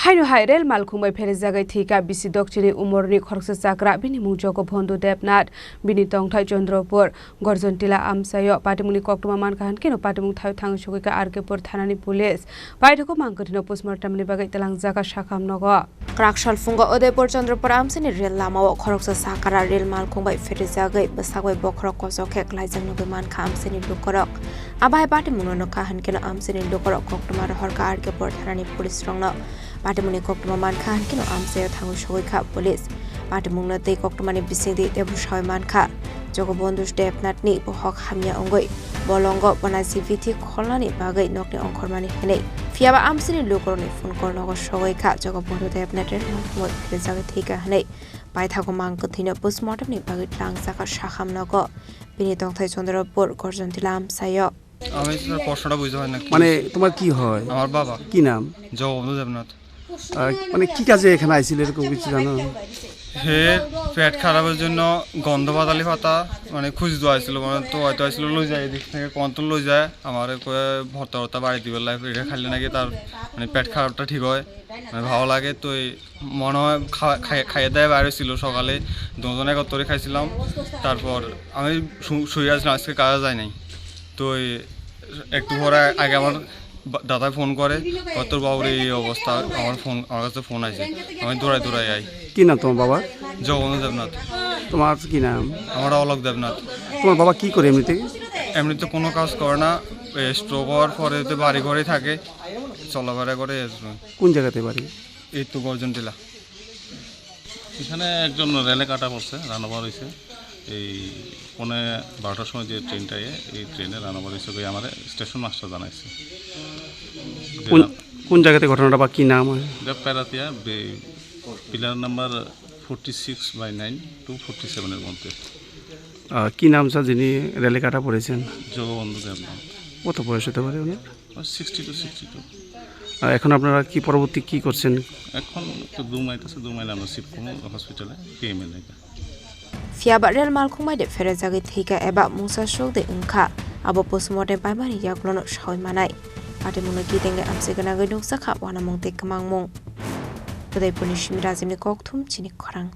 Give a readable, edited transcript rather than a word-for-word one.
Haino Hairel Malkhung by Pherejagwi Thwikha Bisidokchinwi Umar ni Khoroksa Chakra bini mungjogo bhondo debnat bini tongthai Chandropur Gorjontila Amsayo Patimuni Koktuma Mankahan kino Patimung Thai Thang Shukika Arkepur Thanani Police Paithoko Mangkotino postmortem ni bagai Telangjaka Shakam Nogo Krakshal Funga Udaipur Chandropur Amsini Rel Lama Khoroksa Chakra Rel Malkhung by Pherejagwi Basagwi Bokrok Kosokek Laijang Nogo Manka Amsini Lukorok Abai Patimung no Kahan kino Amsini Lukorok Koktuma Horka Arkepur Thanani Police Rongno Patimuni Koktuma Manka kino Amsayo Thangu Shukika Police Patimung na Te Koktumani Bisidi Debushoy Manka Jogo Bondus Debnatni Bohok Hamya Ongoi Bolongo Bonasiviti Kolani Bagai Nokni Onkormani Hene Fiaba Amsini Lukoroni Phone Call Nogo Shoika Jogo Bondu Debnater Mo Pherejagwi Thwikha Hane Paithako Mangkotino postmortem ni Bagai Telangjaka Shakam Nogo Bini Tongthai Chandropur Gorjontila Amsayo আমি sir প্রশ্নটা বুঝতে পারি না মানে তোমার কি হয় আমার বাবা কি নাম জগবন্ধু দেবনাথ মানে কি কাজে এখানে আইছিল এরকম কিছু জানো হে পেট খারাপের জন্য গন্ধ পাতালি পাতা মানে খুঁজ দেওয়া হয়েছিল মানে তো হয়তো আসছিল লই যায় এদিক থেকে কন্ট্রোল লই যায় আমার ভর্তা ভর্তা বাড়ি দিবে লাইফ এটা খাইলে নাকি তার মানে পেট খারাপটা ঠিক হয় মানে ভালো লাগে তো মনে হয় খাইয়ে দেয় বাইরে ছিল সকালে দুজন একত্রে খাইছিলাম তারপর আমি শুয়ে আসলাম আজকে কাজে যাই নাই তো একটু পরে আগে আমার দাদা ফোন করে তোর বাবুর এই অবস্থা আমার কাছে ফোন আছে আমি দৌড়াই আই কি নাম তোমার বাবা জগবন্ধু দেবনাথ তোমার কি নাম আমার অলোক দেবনাথ তোমার বাবা কি করে এমনিতে কোনো কাজ করে না স্ট্রোক হওয়ার পরে তো বাড়ি ঘরেই থাকে চলাফেরা করে কোন জায়গাতে বাড়ি এই তো গর্জনটিলা এখানে একজন রেলে কাটা পড়ছে রান্নাবার হয়েছে এই 12টার সময় যে ট্রেনটা এই ট্রেনে রান্নাবার হয়েছে আমার স্টেশন মাস্টার জানাইছে কোন জায়গাতে ঘটনাটা বা কি নাম প্যারাতিয়া পিলার নাম্বার 46/9 to 47 এর মধ্যে কি নাম স্যার যিনি রেলে কাটা পড়েছেন জগবন্ধু দেবনাথ কত বয়স হতে পারে উনি 60 to 62 এখন আপনারা কি পরবর্তী কি করছেন এখন তো 2 মাইল আমরা শিফট করব হসপিটালে PML A Fiaba Rel Malkhung by Pherejagwi Thwikha eba Musa Shok de Ungkha abo postmortem by Mani Yaklono Shoy Manai Patimuni Kitenge Amsigana Guduk Sakha Wanamong Te Kamangmong Udaipur ni Shimirazimni Kokthum Chini Khorang